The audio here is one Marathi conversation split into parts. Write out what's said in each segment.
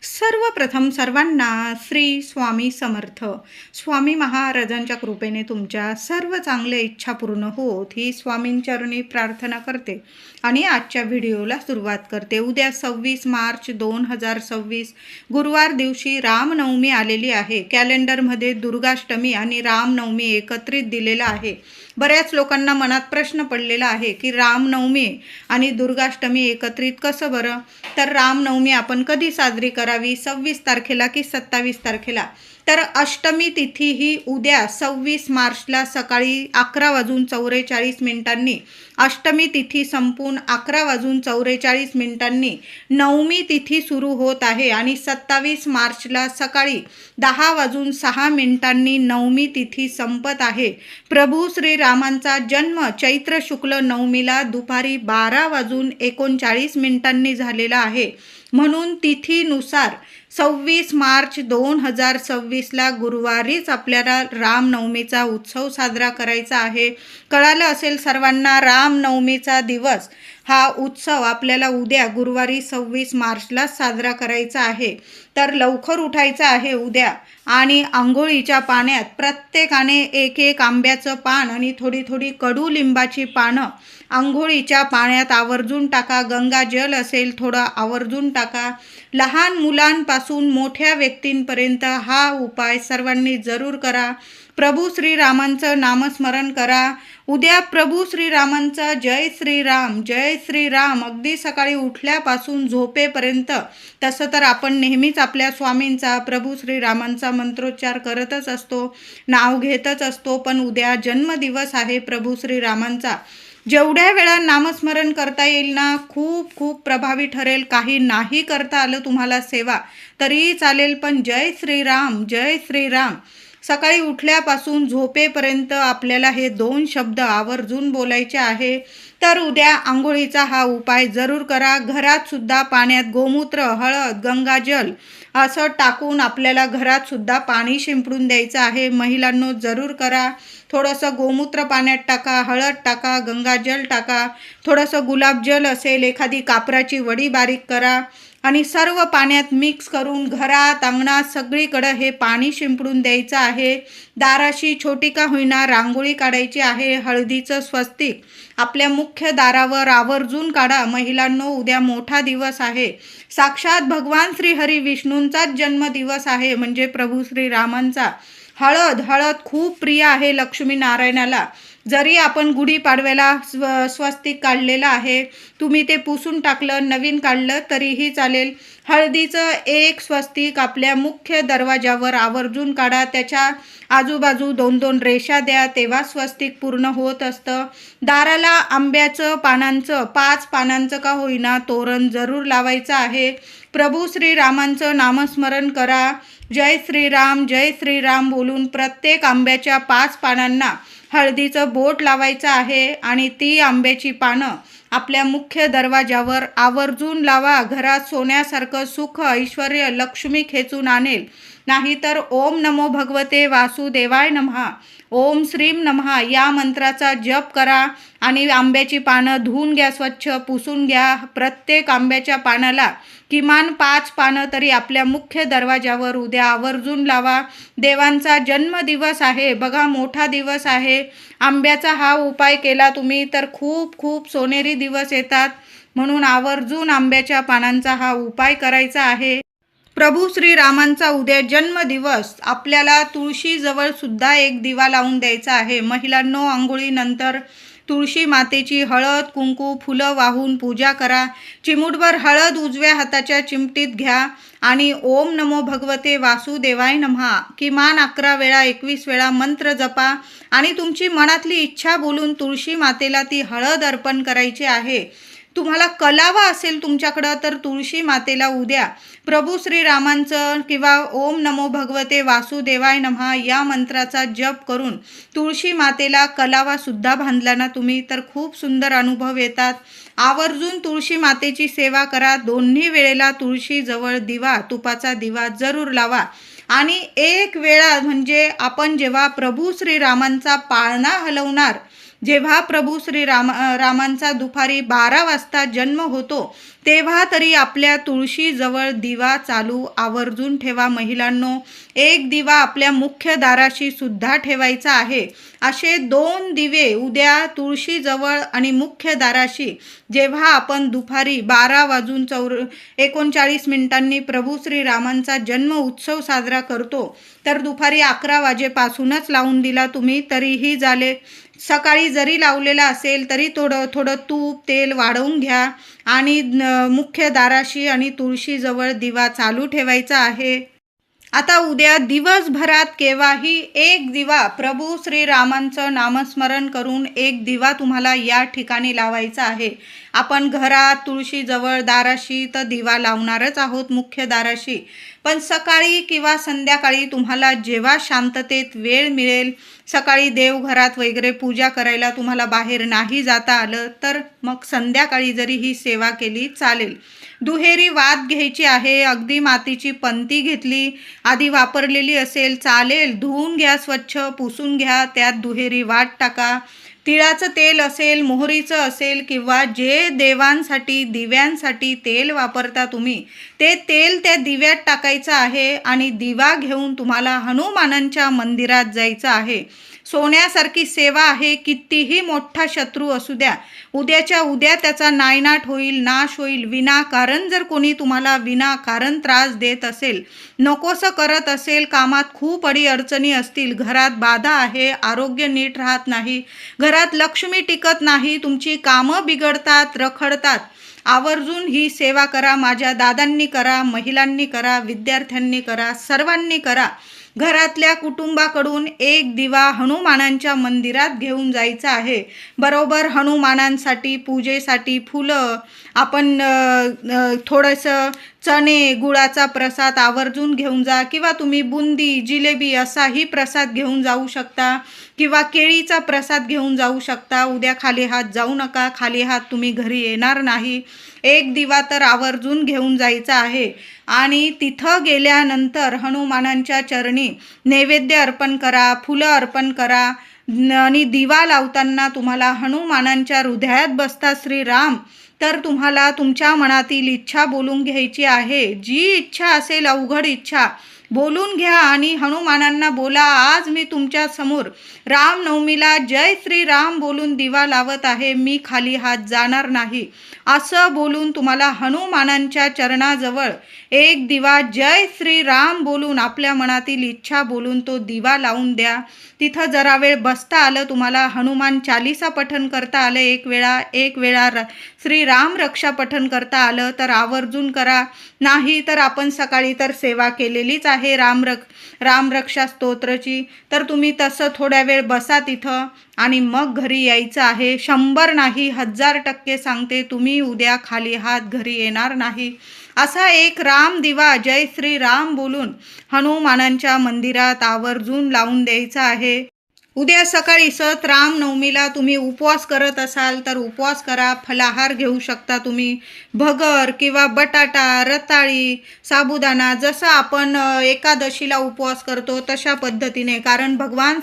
सर्वप्रथम सर्वांना श्री स्वामी समर्थ. स्वामी महाराजांच्या कृपेने तुमच्या सर्व चांगल्या इच्छा पूर्ण होत ही स्वामींचरणी प्रार्थना करते आणि आजच्या व्हिडिओला सुरुवात करते. उद्या 26 मार्च 2026 गुरुवार दिवशी रामनवमी आलेली आहे. कॅलेंडरमध्ये दुर्गाष्टमी आणि रामनवमी एकत्रित दिलेला आहे. बऱ्याच लोकांना मनात प्रश्न पडलेला आहे की रामनवमी आणि दुर्गाष्टमी एकत्रित कसं बरं. तर रामनवमी आपण कधी साजरी करावी, 26 तारखेला की 27 तारखेला. तर अष्टमी तिथी ही उद्या 26 मार्चला सकाळी 11:44 अष्टमी तिथी संपून 11:44 नवमी तिथी सुरू होत आहे आणि 27 मार्चला सकाळी 10:06 नवमी तिथी संपत आहे. प्रभू श्रीरामांचा जन्म चैत्र शुक्ल नवमीला दुपारी 12:39 झालेला आहे. म्हणून तिथीनुसार 26 मार्च 2026ला गुरुवारीच आपल्याला रामनवमीचा उत्सव साजरा करायचा आहे. कळालं असेल सर्वांना, रामनवमीचा दिवस हा उत्सव आपल्याला उद्या गुरुवारी 26 मार्चला साजरा करायचा आहे. तर लवकर उठायचं आहे उद्या आणि आंघोळीच्या पाण्यात प्रत्येकाने एक एक आंब्याचं पान आणि थोडी थोडी कडुलिंबाची पानं आंघोळीच्या पाण्यात आवर्जून टाका. गंगाजल असेल थोडं आवर्जून टाका. लहान मुलांपासून मोठ्या व्यक्तींपर्यंत हा उपाय सर्वांनी जरूर करा. प्रभू श्रीरामांचं नामस्मरण करा. उद्या प्रभू श्रीरामांचा जय श्रीराम जय श्रीराम अगदी सकाळी उठल्यापासून झोपेपर्यंत. तसं तर आपण नेहमीच आपल्या स्वामींचा प्रभू श्रीरामांचा मंत्रोच्चार करतच असतो, नाव घेतच असतो. पण उद्या जन्मदिवस आहे प्रभू श्रीरामांचा. जेवढ्या वेळा नामस्मरण करता येईल ना, खूप खूप प्रभावी ठरेल. काही नाही करता आलं तुम्हाला सेवा तरीही चालेल, पण जय श्रीराम जय श्रीराम सकाळी उठल्यापासून झोपेपर्यंत आपल्याला हे 2 शब्द आवर्जून बोलायचे आहे. तर उद्या आंघोळीचा हा उपाय जरूर करा. घरात सुद्धा पाण्यात गोमूत्र, हळद, गंगाजल असं टाकून आपल्याला घरात सुद्धा पाणी शिंपडून द्यायचं आहे. महिलांनो जरूर करा. थोडंसं गोमूत्र पाण्यात टाका, हळद टाका, गंगाजल टाका, थोडंसं गुलाबजल असेल, एखादी कापराची वडी बारीक करा आणि सर्व पाण्यात मिक्स करून घरात, अंगणात सगळीकडं हे पाणी शिंपडून द्यायचं आहे. दाराशी छोटी का होईना रांगोळी काढायची आहे. हळदीचं स्वस्तिक आपल्या मुख्य दारावर आवर्जून काढा. महिलांनो उद्या मोठा दिवस आहे. साक्षात भगवान श्री हरी विष्णूंचाच जन्मदिवस आहे, म्हणजे प्रभू श्रीरामांचा. हळद खूप प्रिय आहे लक्ष्मीनारायणाला. जरी आपण गुढीपाडव्याला स्वस्तिक काढलेलं आहे, तुम्ही ते पुसून टाकलं, नवीन काढलं तरीही चालेल. हळदीचं एक स्वस्तिक आपल्या मुख्य दरवाजावर आवर्जून काढा. त्याच्या आजूबाजू 2-2 रेषा द्या, तेव्हा स्वस्तिक पूर्ण होत असतं. दाराला आंब्याचं पानांचं 5 पानांचं का होईना तोरण जरूर लावायचं आहे. प्रभू श्रीरामांचं नामस्मरण करा. जय श्रीराम बोलून प्रत्येक आंब्याच्या 5 पानांना हळदीचं बोट लावायचं आहे आणि ती आंब्याची पानं आपल्या मुख्य दरवाजावर आवर्जून लावा. घरात सोन्यासारखं सुख, ऐश्वर्य, लक्ष्मी खेचून आणेल. नाहीतर ओम नमो भगवते वासुदेवाय नमः, ओम श्रीम नमः या मंत्राचा जप करा आणि आंब्याची पानं धुवून घ्या, स्वच्छ पुसून घ्या. प्रत्येक आंब्याच्या पानाला किमान 5 पानं तरी आपल्या मुख्य दरवाजावर उद्या आवर्जून लावा. देवांचा जन्मदिवस आहे बघा, मोठा दिवस आहे. आंब्याचा हा उपाय केला तुम्ही तर खूप खूप सोनेरी दिवस येतात. म्हणून आवर्जून आंब्याच्या पानांचा हा उपाय करायचा आहे. प्रभू श्रीरामांचा उद्या जन्मदिवस. आपल्याला तुळशीजवळ सुद्धा एक दिवा लावून द्यायचा आहे. महिलांनो आंघोळीनंतर तुळशी मातेची हळद, कुंकू, फुलं वाहून पूजा करा. चिमूटभर हळद उजव्या हाताच्या चिमटीत घ्या आणि ओम नमो भगवते वासुदेवाय नमः किमान 11 वेळा 21 वेळा मंत्र जपा आणि तुमची मनातली इच्छा बोलून तुळशी मातेला ती हळद अर्पण करायची आहे. तुम्हाला कलावा असेल तुमच्याकडं तर तुळशी मातेला उद्या प्रभू श्रीरामांचं किंवा ओम नमो भगवते वासुदेवाय नमः या मंत्राचा जप करून तुळशी मातेला कलावा सुद्धा बांधला ना तुम्ही तर खूप सुंदर अनुभव येतात. आवर्जून तुळशी मातेची सेवा करा. दोन्ही वेळेला तुळशीजवळ दिवा, तुपाचा दिवा जरूर लावा. आणि एक वेळा म्हणजे आपण जेव्हा प्रभू श्रीरामांचा पाळणा हलवणार जेव्हा प्रभू रामांचा दुपारी 12 वाजता जन्म होतो तेव्हा तरी आपल्या तुळशीजवळ दिवा चालू आवर्जून ठेवा महिलांनो. एक दिवा आपल्या मुख्य दाराशी सुद्धा ठेवायचा आहे. असे 2 दिवे उद्या तुळशीजवळ आणि मुख्य दाराशी जेव्हा आपण दुपारी 12:39 प्रभू श्रीरामांचा जन्म उत्सव साजरा करतो तर दुपारी 11 वाजेपासूनच लावून दिला तुम्ही तरीही झाले. सकाळी जरी लावलेला असेल तरी थोडं तूप तेल वाढवून घ्या आणि मुख्य दाराशी आणि तुळशीजवळ दिवा चालू ठेवायचा आहे. आता उद्या दिवसभरात केव्हाही एक दिवा प्रभू श्रीरामांचं नामस्मरण करून एक दिवा तुम्हाला या ठिकाणी लावायचा आहे. आपण घरात तुळशीजवळ दाराशी तर दिवा लावणारच आहोत मुख्य दाराशी, पण सकाळी किंवा संध्याकाळी तुम्हाला जेव्हा शांततेत वेळ मिळेल, सकाळी देवघरात वगैरे पूजा करायला तुम्हाला बाहेर नाही जाता आलं तर मग संध्याकाळी जरी ही सेवा केली चालेल. दुहेरी वात घ्यायची आहे. अगदी मातीची पंती घेतली आधी वापरलेली असेल चालेल, धुवून घ्या, स्वच्छ पुसून घ्या, त्यात दुहेरी वात टाका. तिळाचं तेल असेल, मोहरीचं असेल किंवा जे देवांसाठी दिव्यांसाठी तेल वापरता तुम्ही ते तेल त्या दिव्यात टाकायचं आहे आणि दिवा घेऊन तुम्हाला हनुमानांच्या मंदिरात जायचं आहे. सोन्यासारखी सेवा आहे. कितीही मोठा शत्रू असू द्या, उद्याच्या उद्या त्याचा नायनाट होईल, नाश होईल. विनाकारण जर कोणी तुम्हाला विनाकारण त्रास देत असेल, नकोसं करत असेल, कामात खूप अडीअडचणी असतील, घरात बाधा आहे, आरोग्य नीट राहत नाही, घरात लक्ष्मी टिकत नाही, तुमची कामं बिघडतात, रखडतात, आवर्जून ही सेवा करा. माझ्या दादांनी करा, महिलांनी करा, विद्यार्थ्यांनी करा, सर्वांनी करा. घरातल्या कुटुंबाकडून एक दिवा हनुमानांच्या मंदिरात घेऊन जायचा आहे. बरोबर हनुमानांसाठी पूजेसाठी फुलं, आपण थोडंसं चणे गुळाचा प्रसाद आवर्जून घेऊन जा किंवा तुम्ही बुंदी जिलेबी असाही प्रसाद घेऊन जाऊ शकता किंवा केळीचा प्रसाद घेऊन जाऊ शकता. उद्या खाली हात जाऊ नका, खाली हात तुम्ही घरी येणार नाही. एक दिवा तर आवर्जून घेऊन जायचा आहे आणि तिथं गेल्यानंतर हनुमानांच्या चरणी नैवेद्य अर्पण करा, फुलं अर्पण करा आणि दिवा लावताना तुम्हाला हनुमानांच्या हृदयात बसता श्रीराम तर तुम्हाला तुमच्या मनातील इच्छा बोलून घ्यायची आहे. जी इच्छा असेल, अवघड इच्छा बोलून घ्या आणि हनुमानांना बोला, आज मी तुमच्या समोर रामनवमीला जय श्रीराम बोलून दिवा लावत आहे, मी खाली हात जाणार नाही. असं बोलून तुम्हाला हनुमानांच्या चरणाजवळ एक दिवा जय श्रीराम बोलून आपल्या मनातील इच्छा बोलून तो दिवा लावून द्या. तिथं जरा वेळ बसता आलं, तुम्हाला हनुमान चालीसा पठण करता आलं, एक वेळा श्रीराम रक्षा पठण करता आलं तर आवर्जून करा. नाही तर आपण सकाळी तर सेवा केलेलीच आहे रामरक्षा स्तोत्रची, तर तुम्ही तसं थोड्या वेळ बसा तिथं आणि मग घरी यायचं आहे. 100 नाही 1000% सांगते, तुम्ही उद्या खाली हात घरी येणार नाही. असा एक राम दिवा जय श्रीराम बोलून हनुमानांच्या मंदिरात आवर्जून लावून द्यायचा आहे. उद्या सकाळी रामनवमीला तुम्ही उपवास करत असाल तर उपवास करा. फलाहार घेऊ शकता तुम्ही, भगर किंवा बटाटा, रताळी, साबुदाणा, जसं आपण एकादशीला उपवास करतो तशा पद्धतीने. कारण भगवान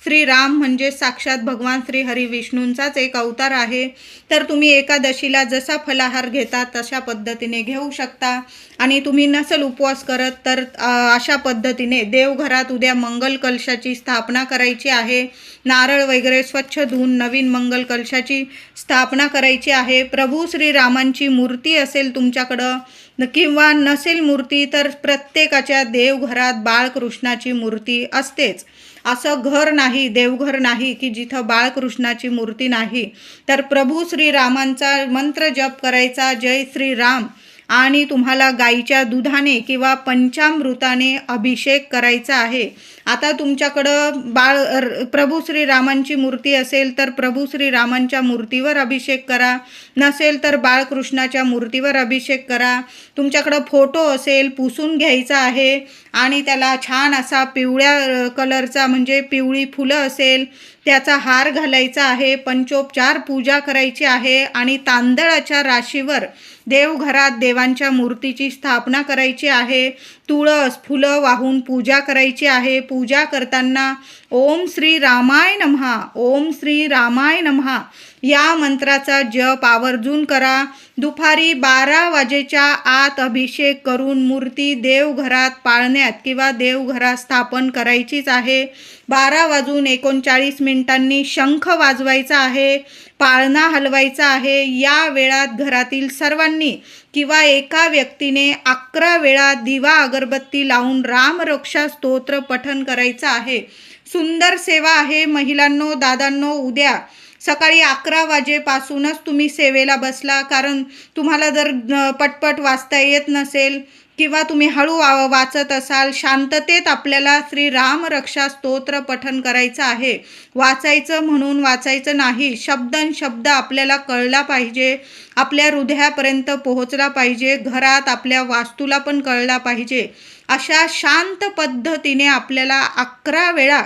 श्रीराम म्हणजे साक्षात भगवान श्री हरी विष्णूंचाच एक अवतार आहे. तर तुम्ही एकादशीला जसा फलाहार घेता तशा पद्धतीने घेऊ शकता. आणि तुम्ही नसेल उपवास करत तर अशा पद्धतीने देवघरात उद्या मंगल कलशाची स्थापना करायची आहे. नारळ वगैरे स्वच्छ धुवून नवीन मंगल कलशाची स्थापना करायची आहे. प्रभू श्रीरामांची मूर्ती असेल तुमच्याकडं किंवा नसेल मूर्ती तर प्रत्येकाच्या देवघरात बाळकृष्णाची मूर्ती असतेच. असं घर नाही, देवघर नाही की जिथं बाळकृष्णाची मूर्ती नाही. तर प्रभू श्रीरामांचा मंत्र जप करायचा, जय श्रीराम, आणि तुम्हाला गाईच्या दुधाने किंवा पंचामृताने अभिषेक करायचा आहे. आता तुमच्याकडं प्रभू श्रीरामांची मूर्ती असेल तर प्रभू श्रीरामांच्या मूर्तीवर अभिषेक करा, नसेल तर बाळकृष्णाच्या मूर्तीवर अभिषेक करा. तुमच्याकडं फोटो असेल पुसून घ्यायचा आहे आणि त्याला छान असा पिवळ्या कलरचा म्हणजे पिवळी फुलं असेल त्याचा हार घालायचा आहे. पंचोपचार पूजा करायची आहे आणि तांदळाच्या राशीवर देवघरात देवांच्या मूर्तीची स्थापना करायची आहे. तुळस फुलं वाहून पूजा करायची आहे. पूजा करताना ओम श्री रामाय नमः, ओम श्री रामाय नमः या मंत्राचा जप आवर्जून करा. दुपारी 12 वाजेच्या आत अभिषेक करून मूर्ती देवघरात पाळण्यात किंवा देवघरात स्थापन करायचीच आहे. 12:39 शंख वाजवायचा आहे, पाळणा हलवायचा आहे. या वेळात घरातील सर्वांनी किंवा एका व्यक्तीने 11 वेळा दिवा अगरबत्ती लावून रामरक्षा स्तोत्र पठण करायचं आहे. सुंदर सेवा आहे. महिलांनो, दादांनो, उद्या सकाळी 11 वाजेपासूनच तुम्ही सेवेला बसला. कारण तुम्हाला जर पटपट वाचता येत नसेल किंवा तुम्ही हळू वाचत असाल, शांततेत आपल्याला श्री राम रक्षा स्तोत्र पठण करायचं आहे. वाचायचं म्हणून वाचायचं नाही, शब्द आपल्याला कळला पाहिजे, आपल्या हृदयापर्यंत पोहोचला पाहिजे, घरात आपल्या वास्तूला पण कळला पाहिजे. अशा शांत पद्धतीने आपल्याला 11 वेळा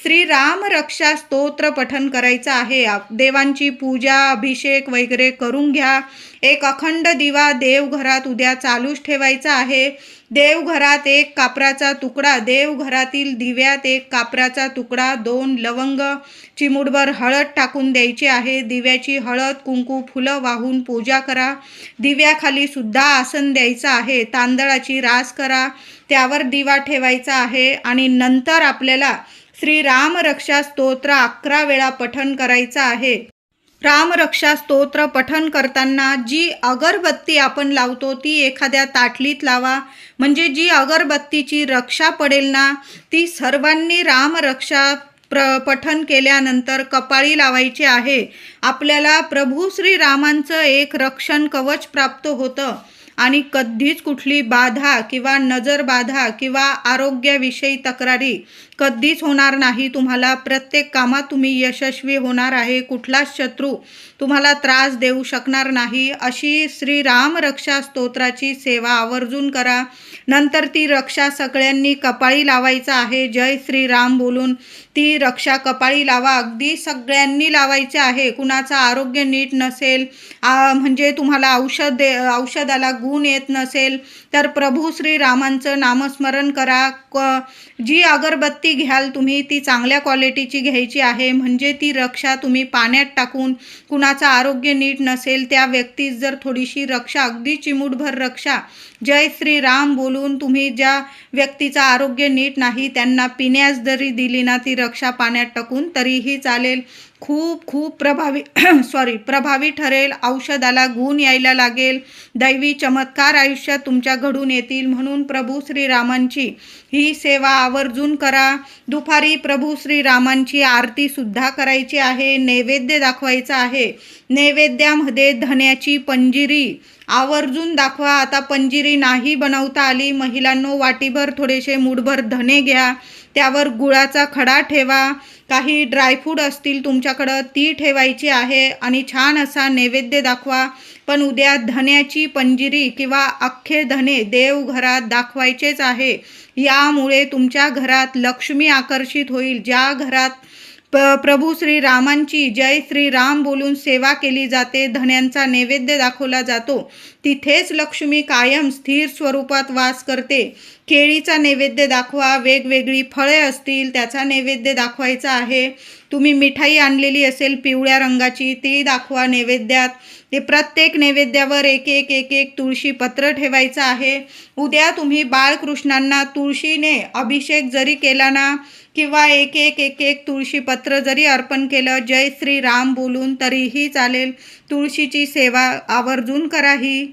श्री राम रक्षा स्तोत्र पठण करायचं आहे. देवांची पूजा, अभिषेक वगैरे करून घ्या. एक अखंड दिवा देवघरात उद्या चालूच ठेवायचा आहे. देवघरात 1 कापराचा तुकडा, देवघरातील दिव्यात 1 कापराचा तुकडा, 2 लवंग, चिमूटभर हळद टाकून द्यायची आहे. दिव्याची हळद, कुंकू, फुलं वाहून पूजा करा. दिव्याखाली सुद्धा आसन द्यायचं आहे. तांदळाची रास करा, त्यावर दिवा ठेवायचा आहे आणि नंतर आपल्याला श्री राम रक्षा स्तोत्र 11 वेळा पठण करायचं आहे. रामरक्षा स्तोत्र पठण करताना जी अगरबत्ती आपण लावतो ती एखाद्या ताटलीत लावा. म्हणजे जी अगरबत्तीची रक्षा पडेल ना, ती सर्वांनी रामरक्षा पठण केल्यानंतर कपाळी लावायची आहे. आपल्याला प्रभू श्रीरामांचं एक रक्षण कवच प्राप्त होतं आणि कधीच कुठली बाधा किंवा नजर बाधा किंवा आरोग्याविषयी तक्रारी कधीच होणार नाही. तुम्हाला प्रत्येक कामात तुम्ही यशस्वी होणार आहे. कुठलाच शत्रू तुम्हाला त्रास देऊ शकणार नाही. अशी श्री राम रक्षा स्तोत्राची सेवा आवर्जून करा. नंतर ती रक्षा सगळ्यांनी कपाळी लावायचं आहे. जय श्रीराम बोलून ती रक्षा कपाळी लावा. अगदी सगळ्यांनी लावायचे आहे. कुणाचं आरोग्य नीट नसेल, म्हणजे तुम्हाला औषधाला गुण येत नसेल तर प्रभू श्रीरामांचं नामस्मरण करा. जी अगरबत्ती घ्याल तुम्ही ती चांगल्या क्वालिटीची घ्यायची आहे. म्हणजे ती रक्षा तुम्ही पाण्यात टाकून, कुणाचं आरोग्य नीट नसेल त्या व्यक्तीस जर थोडीशी रक्षा, अगदी चिमूटभर रक्षा जय श्रीराम बोलून तुम्ही ज्या व्यक्तीचं आरोग्य नीट नाही त्यांना पिण्यास जरी दिली ना ती रक्षा पाण्यात टाकून तरीही चालेल. खूप प्रभावी ठरेल. औषधाला गुण यायला लागेल. दैवी चमत्कार आयुष्यात तुमच्या घडून येतील. म्हणून प्रभू श्रीरामांची ही सेवा आवर्जून करा. दुपारी प्रभू श्रीरामांची आरती सुद्धा करायची आहे. नैवेद्य दाखवायचा आहे. नैवेद्यामध्ये धन्याची पंजिरी आवर्जून दाखवा. आता पंजिरी नाही बनवता आली, महिलांनो, वाटीभर थोडेसे मूठभर धने घ्या. त्यावर गुळाचा खडा ठेवा. काही ड्रायफ्रूट असतील तुमच्याकडं ती ठेवायची आहे आणि छान असा नैवेद्य दाखवा. पण उद्या धन्याची पंजिरी किंवा अख्खे धने देवघरात दाखवायचेच आहे. यामुळे तुमच्या घरात लक्ष्मी आकर्षित होईल. ज्या घरात प्रभू श्रीरामांची जय श्रीराम बोलून सेवा केली जाते, धन्यांचा नैवेद्य दाखवला जातो, तिथेच लक्ष्मी कायम स्थिर स्वरूपात वास करते. केळीचा नैवेद्य दाखवा. वेगवेगळी फळे असतील त्याचा नैवेद्य दाखवायचा आहे. तुम्ही मिठाई आणलेली असेल पिवळ्या रंगाची ती दाखवा नैवेद्यात. ते प्रत्येक नैवेद्यावर एक तुळशी पत्र ठेवायचं आहे. उद्या तुम्ही बाळकृष्णांना तुळशीने अभिषेक जरी केला ना किंवा एक तुळशी पत्र जरी अर्पण केलं जय श्रीराम बोलून तरीही चालेल. तुळशीची सेवा आवर्जून करा. ही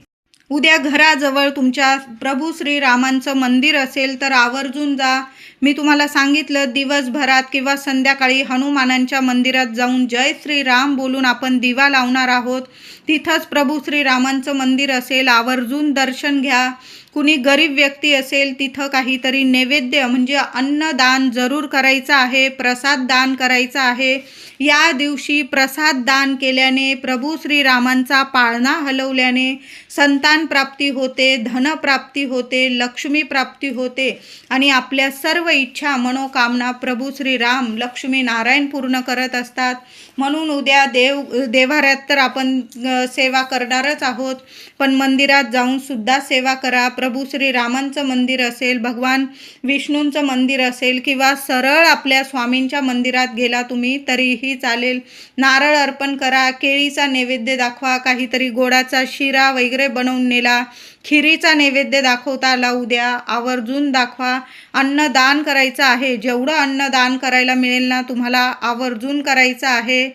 उद्या घराजवळ तुमच्या प्रभू श्रीरामांचं मंदिर असेल तर आवर्जून जा. मी तुम्हाला सांगितलं दिवसभरात किंवा संध्याकाळी हनुमानांच्या मंदिरात जाऊन जय श्रीराम बोलून आपण दिवा लावणार आहोत. तिथंच प्रभू श्रीरामांचं मंदिर असेल, आवर्जून दर्शन घ्या. कुणी गरीब व्यक्ती असेल तिथं काहीतरी नैवेद्य म्हणजे अन्नदान जरूर करायचं आहे. प्रसाद दान करायचा आहे. या दिवशी प्रसाद दान केल्याने, प्रभू श्रीरामांचा पाळणा हलवल्याने संतान प्राप्ती होते, धनप्राप्ती होते, लक्ष्मी प्राप्ती होते आणि आपल्या सर्व इच्छा मनोकामना प्रभू श्रीराम लक्ष्मी नारायण पूर्ण करत असतात. म्हणून उद्या देवाऱ्यात तर आपण सेवा करणारच आहोत, पण मंदिरात जाऊन सुद्धा सेवा करा. प्रभू श्रीरामांचं मंदिर असेल, भगवान विष्णूंचं मंदिर असेल किंवा सरळ आपल्या स्वामींच्या मंदिरात गेला तुम्ही तरीही चालेल. नारळ अर्पण करा, केळीचा नैवेद्य दाखवा, काहीतरी गोडाचा शिरा वगैरे बनवून नेला, खिरीचा नैवेद्य दाखवता आला उद्या आवर्जून दाखवा. अन्नदान करायचं आहे, जेवढं अन्नदान करायला मिळेल ना तुम्हाला आवर्जून करायचं आहे.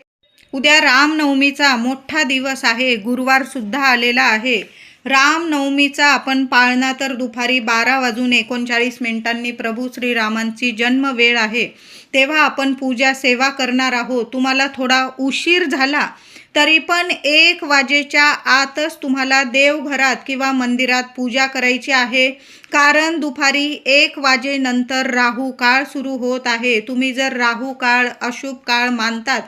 उद्या रामनवमीचा मोठा दिवस आहे, गुरुवारसुद्धा आलेला आहे. रामनवमीचा आपण पाळणा तर दुपारी 12:39 प्रभू श्रीरामांची जन्मवेळ आहे, तेव्हा आपण पूजा सेवा करणार आहोत. तुम्हाला थोडा उशीर झाला तरी पण 1 वाजेच्या आतच तुम्हाला देवघरात किंवा मंदिरात पूजा करायची आहे, कारण दुपारी 1 वाजेनंतर राहू काळ सुरू होत आहे. तुम्ही जर राहू काळ अशुभ काळ मानतात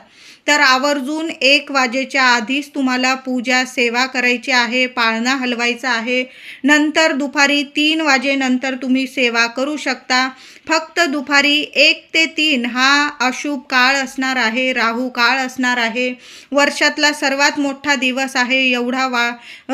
तर आवर्जून 1 वाजेच्या आधीच तुम्हाला पूजा सेवा करायची आहे, पाळणा हलवायचा आहे. नंतर दुपारी 3 वाजेनंतर तुम्ही सेवा करू शकता. फक्त दुपारी 1 ते 3 हा अशुभ काळ असणार आहे, राहू काळ असणार आहे. वर्षातला सर्वात मोठा दिवस आहे, एवढा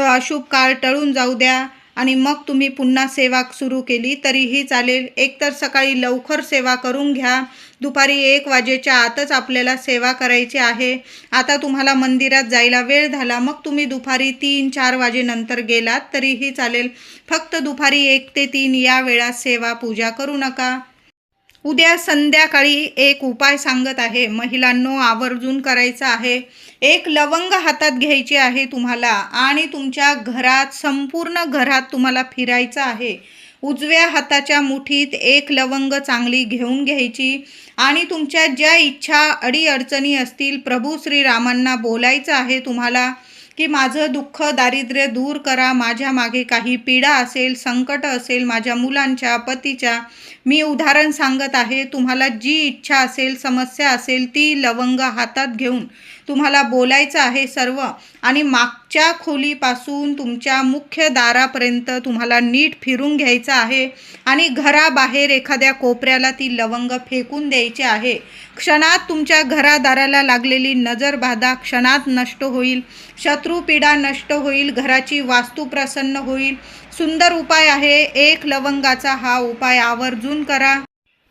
अशुभ काळ टळून जाऊ द्या आणि मग तुम्ही पुन्हा सेवा सुरू केली तरीही चालेल. एकतर सकाळी लवकर सेवा करून घ्या, दुपारी 1 वाजेच्या आतच आपल्याला सेवा करायची आहे. आता तुम्हाला मंदिरात जायला वेळ झाला, मग तुम्ही दुपारी 3-4 वाजेनंतर गेलात तरीही चालेल. फक्त दुपारी 1 ते 3 या वेळात सेवा पूजा करू नका. उद्या संध्याकाळी एक उपाय सांगत आहे, महिलांनो आवर्जून करायचा आहे. 1 लवंग हातात घ्यायची आहे तुम्हाला आणि तुमच्या घरात संपूर्ण घरात तुम्हाला फिरायचं आहे. उजव्या हाताच्या मुठीत 1 लवंग चांगली घेऊन घ्यायची आणि तुमच्या ज्या इच्छा अडीअडचणी असतील प्रभू श्रीरामांना बोलायचं आहे तुम्हाला की माझं दुःख दारिद्र्य दूर करा, माझ्या मागे काही पीडा असेल, संकट असेल, माझ्या मुलांच्या, पतीच्या, मी उदाहरण सांगत आहे. तुम्हाला जी इच्छा असेल, समस्या असेल ती लवंग हातात घेऊन तुम्हाला बोलायचं आहे सर्व आणि मागच्या खोलीपासून तुमच्या मुख्य दारापर्यंत तुम्हाला नीट फिरून घ्यायचं आहे आणि घराबाहेर एखाद्या कोपऱ्याला ती लवंग फेकून द्यायची आहे. क्षणात तुमच्या घरादाराला लागलेली नजरबाधा क्षणात नष्ट होईल, शत्रुपीडा नष्ट होईल, घराची वास्तू प्रसन्न होईल. सुंदर उपाय आहे, 1 लवंगाचा हा उपाय आवर्जून करा.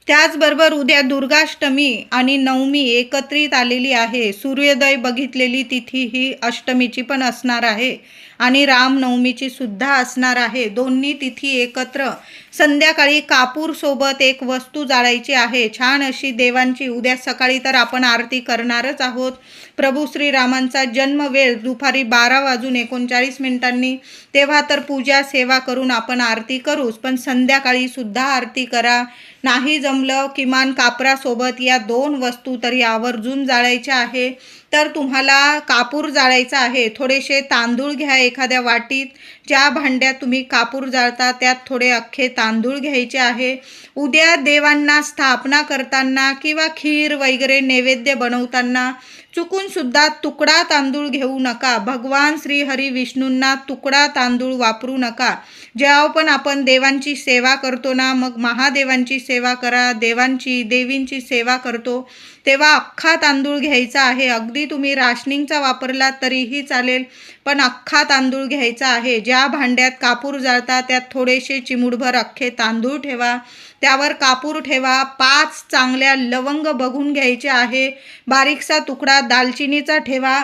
त्याचबरोबर उद्या दुर्गाष्टमी आणि नवमी एकत्रित आलेली आहे. सूर्योदय बघितलेली तिथी ही अष्टमीची पण असणार आहे आणि रामनवमीची सुद्धा असणार आहे. दोन्ही तिथी एकत्र संध्याकाळी कापूर सोबत एक वस्तू जाळायची आहे, छान अशी देवांची. उद्या सकाळी तर आपण आरती करणारच आहोत. प्रभू श्रीरामांचा जन्मवेळ दुपारी 12:39 तेव्हा तर पूजा सेवा करून आपण आरती करूच, पण संध्याकाळी सुद्धा आरती करा. नाही जमलं किमान कापरासोबत या 2 वस्तू तरी आवर्जून जाळायच्या आहे. तर तुम्हाला कापूर जाळायचा आहे. थोडेसे तांदूळ घ्या एखाद्या वाटीत, ज्या भांड्यात तुम्ही कापूर जाळता त्यात थोडे अख्खे तांदूळ घ्यायचे आहे. उद्या देवांना स्थापना करताना किंवा खीर वगैरे नैवेद्य बनवताना चुकून सुद्धा तुकडा तांदूळ घेऊ नका. भगवान श्री हरी विष्णूंना तुकडा तांदूळ वापरू नका. जेव्हा पण आपण देवांची सेवा करतो ना, मग महादेवांची सेवा करा, देवींची सेवा करतो तेव्हा अख्खा तांदूळ घ्यायचा आहे. अगदी तुम्ही राशनिंगचा वापरला तरीही चालेल, पण अख्खा तांदूळ घ्यायचा आहे. ज्या भांड्यात कापूर जाळता त्यात थोडेसे चिमूटभर अख्खे तांदूळ ठेवा, त्यावर कापूर ठेवा. 5 चांगल्या लवंग बघून घ्यायचे आहे, बारीकसा तुकडा दालचिनीचा ठेवा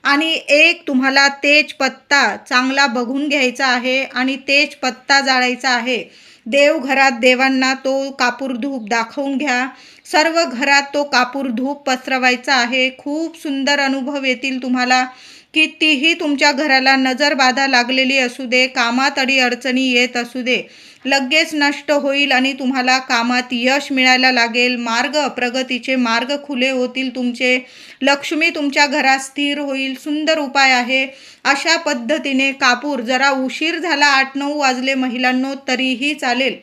आणि 1 तुम्हाला तेजपत्ता चांगला बघून घ्यायचा आहे आणि तेजपत्ता जाळायचा आहे. देवघरात देवांना तो कापूर धूप दाखवून घ्या. सर्व घरात तो कापूर धूप पसरवायचा आहे. खूप सुंदर अनुभव येतील तुम्हाला. कितीही तुमच्या घराला नजरबाधा लागलेली असू दे, कामात अडीअडचणी येत असू दे, लगेच नष्ट होईल आणि तुम्हाला कामात यश मिळायला लागेल. प्रगतीचे मार्ग खुले होतील तुमचे. लक्ष्मी तुमच्या घरात स्थिर होईल. सुंदर उपाय आहे. अशा पद्धतीने कापूर, जरा उशीर झाला 8-9 वाजले महिलांनो तरीही चालेल.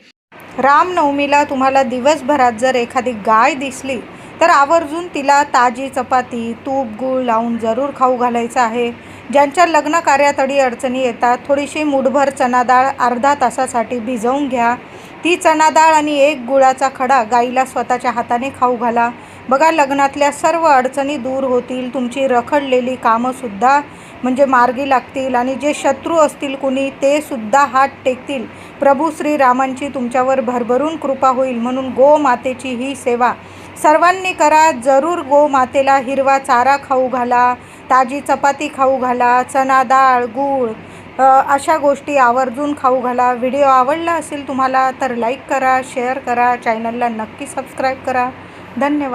रामनवमीला तुम्हाला दिवसभरात जर एखादी गाय दिसली तर आवर्जून तिला ताजी चपाती, तूप, गूळ लावून जरूर खाऊ घालायचं आहे. ज्यांच्या लग्न कार्यात अडीअडचणी येतात, थोडीशी मूठभर चणा डाळ अर्धा तासासाठी भिजवून घ्या. ती चणा डाळ आणि 1 गुळाचा खडा गाईला स्वतःच्या हाताने खाऊ घाला. बघा, लग्नातल्या सर्व अडचणी दूर होतील. तुमची रखडलेली कामंसुद्धा म्हणजे मार्गी लागतील आणि जे शत्रू असतील कुणी ते सुद्धा हात टेकतील. प्रभू श्रीरामांची तुमच्यावर भरभरून कृपा होईल. म्हणून गोमातेची ही सेवा सर्वांनी करा. जरूर गोमातेला हिरवा चारा खाऊ घाला, ताजी चपाती खाऊ घाला, चणा डाळ, गूळ अशा गोष्टी आवर्जून खाऊ घाला. व्हिडिओ आवडला असेल तुम्हाला तर लाईक करा, शेअर करा, चॅनलला नक्की सबस्क्राईब करा. धन्यवाद.